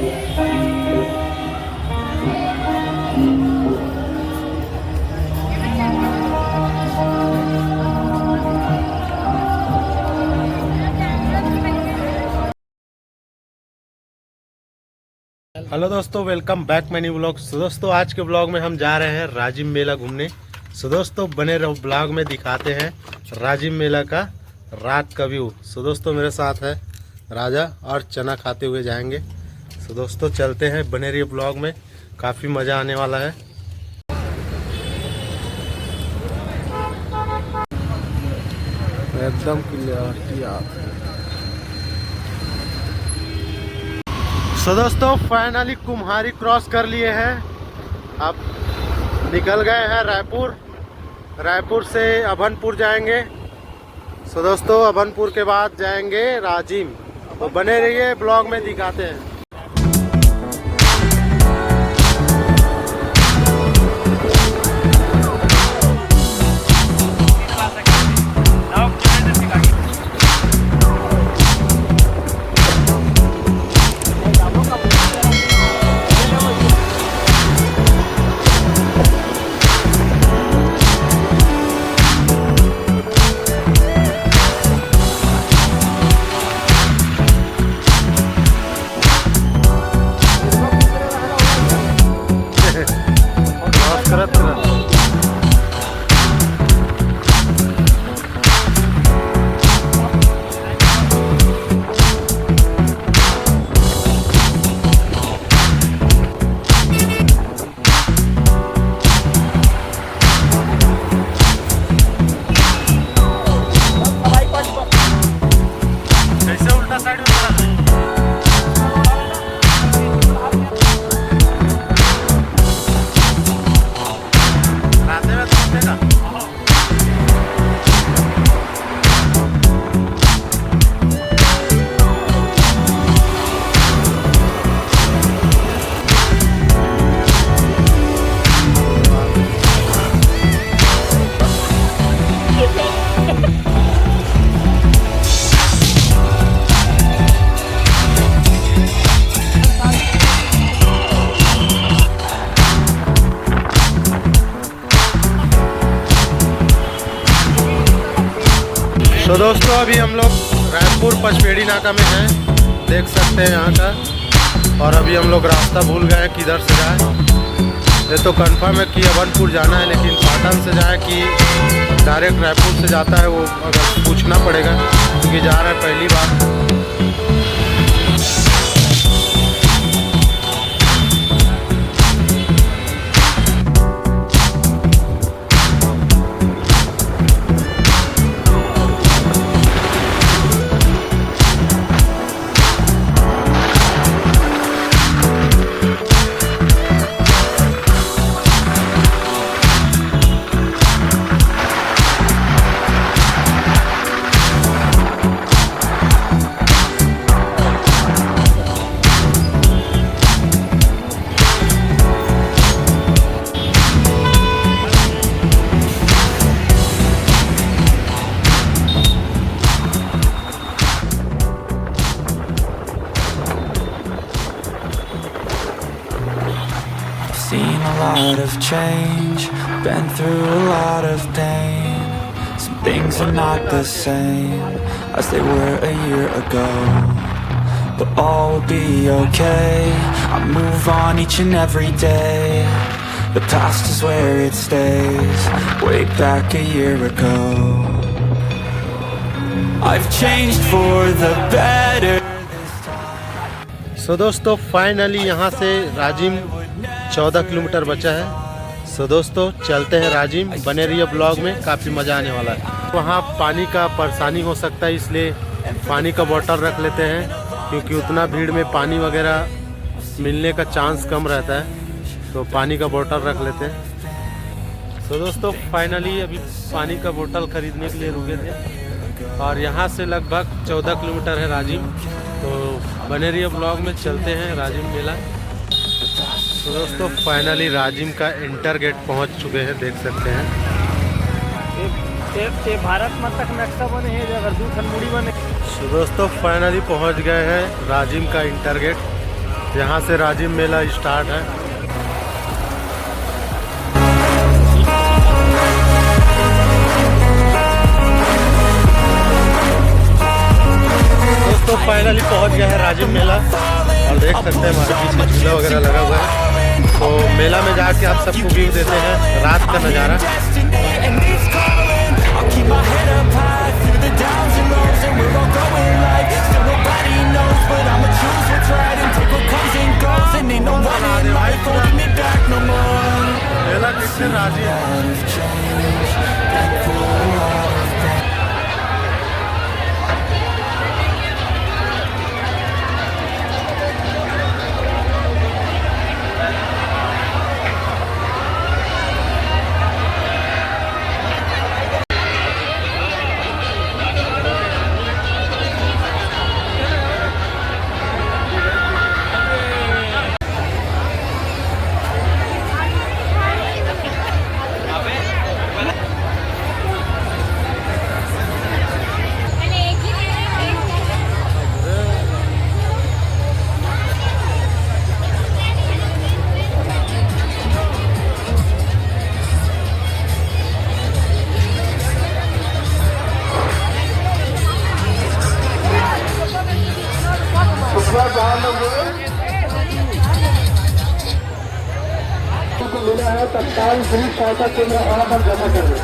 Hello दोस्तों, welcome back many blog. सो दोस्तों, आज के ब्लॉग में हम जा रहे हैं राजिम मेला घूमने। सो दोस्तों, बने रहो, ब्लॉग में दिखाते हैं राजिम मेला का रात का व्यू। सो दोस्तों, मेरे साथ है राजा और चना खाते हुए जाएंगे। सो दोस्तों, चलते हैं, बने रहिए ब्लॉग में, काफ़ी मज़ा आने वाला है। एकदम क्लियर। सो दोस्तों, फाइनली कुम्हारी क्रॉस कर लिए हैं। अब निकल गए हैं रायपुर। रायपुर से अभनपुर जाएंगे। सो दोस्तों, अभनपुर के बाद जाएंगे राजिम। तो बने रहिए, ब्लॉग में दिखाते हैं। तो दोस्तों, अभी हम लोग रायपुर पचपेड़ी नाका में हैं, देख सकते हैं यहाँ का। और अभी हम लोग रास्ता भूल गए किधर से जाए। ये तो कंफर्म है कि अभनपुर जाना है, लेकिन पाटन से जाए कि डायरेक्ट रायपुर से जाता है, वो अगर पूछना पड़ेगा, क्योंकि जा रहा है पहली बार। Seen a lot of change, been through a lot of pain. Some things are not the same as they were a year ago, but all will be okay. I move on each and every day. The past is where it stays, way back a year ago. I've changed for the better. सो दोस्तों, finally यहाँ से Rajim 14 kilometre बचा है। सो दोस्तों, चलते हैं राजिम। बने रहिए ब्लॉग में, काफ़ी मज़ा आने वाला है। वहाँ पानी का परेशानी हो सकता है, इसलिए पानी का बोतल रख लेते हैं, क्योंकि उतना भीड़ में पानी वगैरह मिलने का चांस कम रहता है, तो पानी का बोतल रख लेते हैं। सो दोस्तों, फाइनली अभी पानी का बोतल खरीदने के लिए रुके थे, और यहाँ से लगभग 14 किलोमीटर है राजिम। तो बने रहिए ब्लॉग में, चलते हैं राजिम मेला। तो दोस्तों, फाइनली राजिम का इंटर गेट पहुंच चुके हैं, देख सकते हैं। भारत मत तक नक्शा बने हैं, अगर दूसरा मुड़ी बने। तो दोस्तों, फाइनली पहुंच गए हैं राजिम का इंटर गेट। यहाँ से राजिम मेला स्टार्ट है। दोस्तों फाइनली पहुँच गया है राजिम मेला और देख सकते हैं हमारे पीछे झूला वगैरह लगा हुआ है। तो मेला में जाके आप सबको व्यू देते हैं रात का नज़ारा। मेला किससे राजी है। मिला है तत्काल फ्री सहायता केंद्र वहाँ पर जमा कर दो।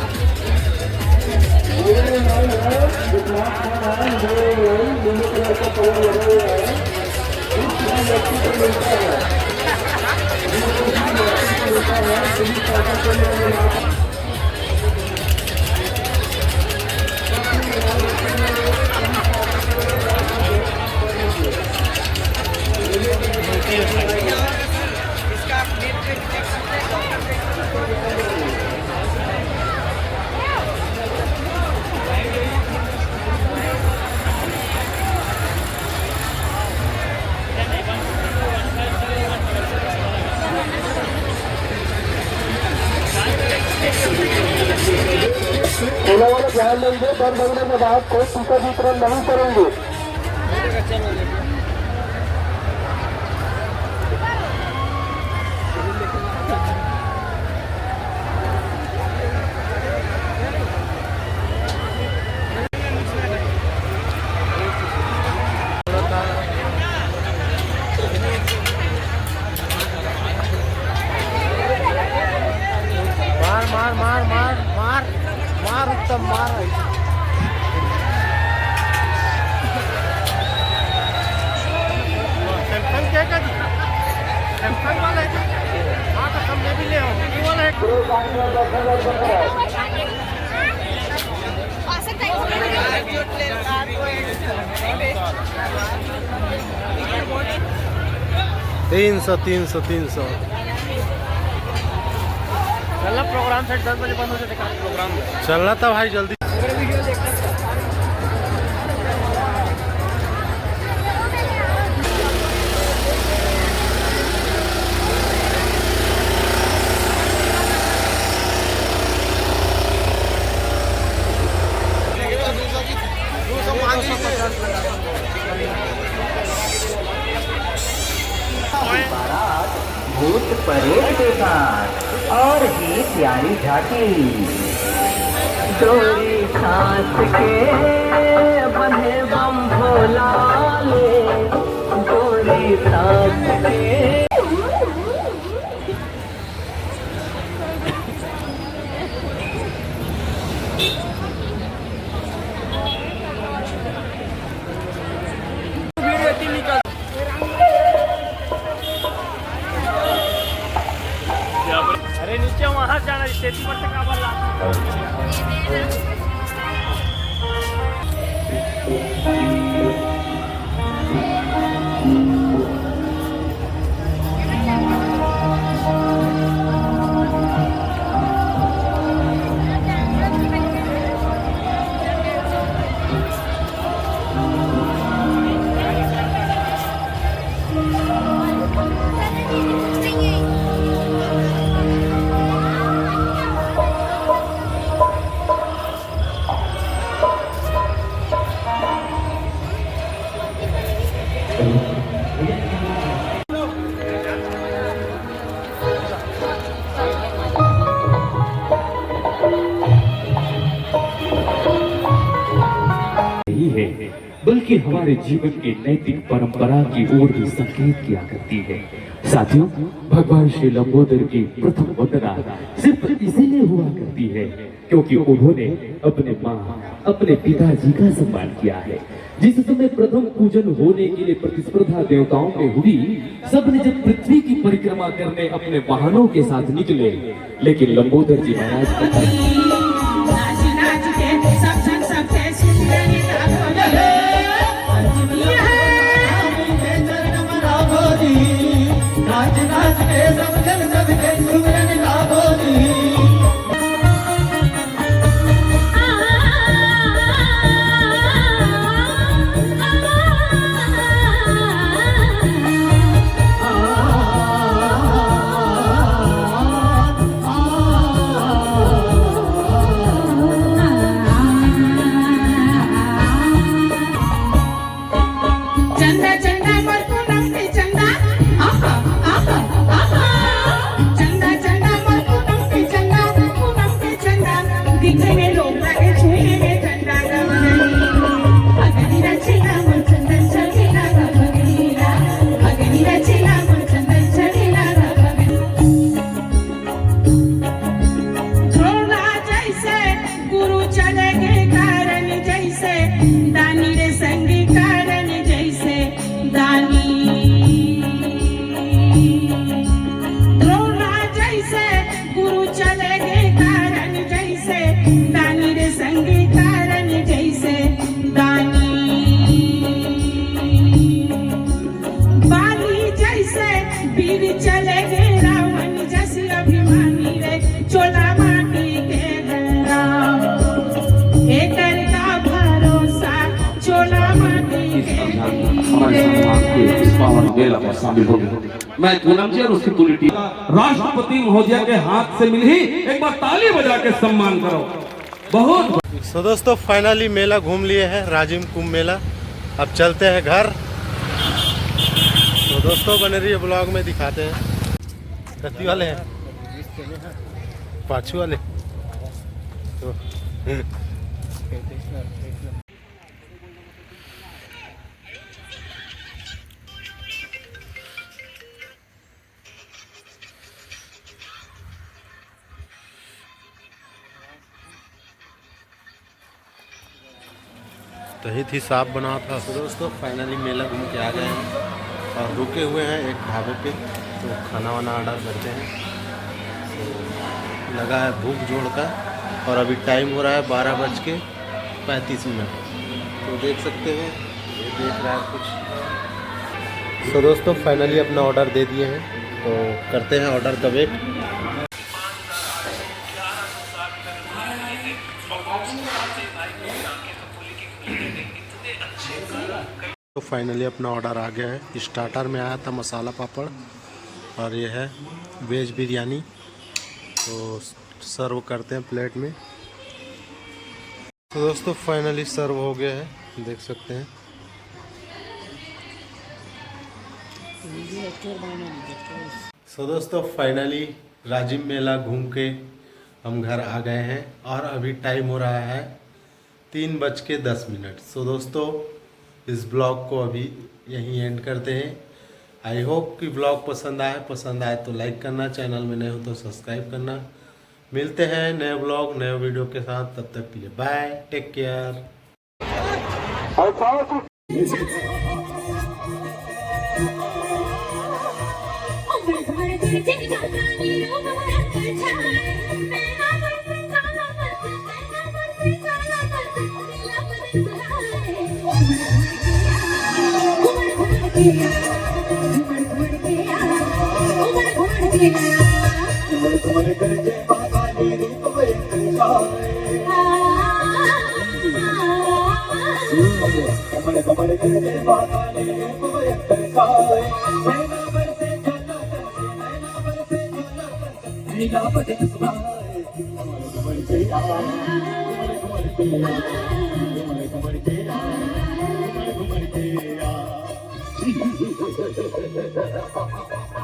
मेला वाले ध्यान देंगे, बंद होने के बाद कोई टीका वितरण नहीं करेंगे। मार मार मार मार मार उत्तम मार। सैमसंग क्या कर दी? सैमसंग वाला है। हाँ तो हमने भी ले आओ। वो वाला है। 300 चलना प्रोग्राम से 10 बजे बंद हो जाता है प्रोग्राम। चलना था भाई जल्दी। भूत परेड के साथ और ही प्यारी झांकी डोरी सांस के बंधे बम भोला ले डोरी सांस के। अरे नीचे वहाँ जाना स्टेशन पर से काबल ला। बल्कि हमारे जीवन की नैतिक परंपरा की ओर भी संकेत किया करती है। साथियों, भगवान श्री लंबोदर की प्रथम वंदना सिर्फ इसीलिए हुआ करती है क्योंकि उन्होंने अपने माँ, अपने पिताजी का सम्मान किया है। जिस समय प्रथम पूजन होने के लिए प्रतिस्पर्धा देवताओं में हुई, सबने जब पृथ्वी की परिक्रमा करने अपने वाहनों के साथ निकले, लेकिन लंबोदर जी महाराज मैं पूनम जी और उसकी पूरी टीम राष्ट्रपति महोदय के हाथ से मिली, एक बार ताली बजा के सम्मान करो। बहुत सो दोस्तों फाइनली मेला घूम लिए हैं, राजिम कुंभ मेला। अब चलते हैं घर। तो दोस्तों बने रहिए ब्लॉग में, दिखाते हैं। कत्ती वाले हैं, पाछू वाले तो दही थी साफ बना था। तो दोस्तों फाइनली मेला घूम के आ गए हैं और रुके हुए हैं एक ढाबे पे, तो खाना वाना ऑर्डर करते हैं। तो लगा है भूख जोड़ का, और अभी टाइम हो रहा है 12:35। तो देख सकते हैं, ये देख रहा है कुछ। तो दोस्तों फाइनली अपना ऑर्डर दे दिए हैं, तो करते हैं ऑर्डर का वेट। तो फाइनली अपना ऑर्डर आ गया है। स्टार्टर में आया था मसाला पापड़, और ये है वेज बिरयानी। तो सर्व करते हैं प्लेट में। तो दोस्तों फाइनली सर्व हो गया है, देख सकते हैं। सो दोस्तों फाइनली राजिम मेला घूम के हम घर आ गए हैं, और अभी टाइम हो रहा है 3:10। सो दोस्तों इस ब्लॉग को अभी यहीं एंड करते हैं। आई होप कि ब्लॉग पसंद आए तो लाइक करना, चैनल में नए हो तो सब्सक्राइब करना। मिलते हैं नए ब्लॉग नए वीडियो के साथ, तब तक के लिए bye, take care. Thank you.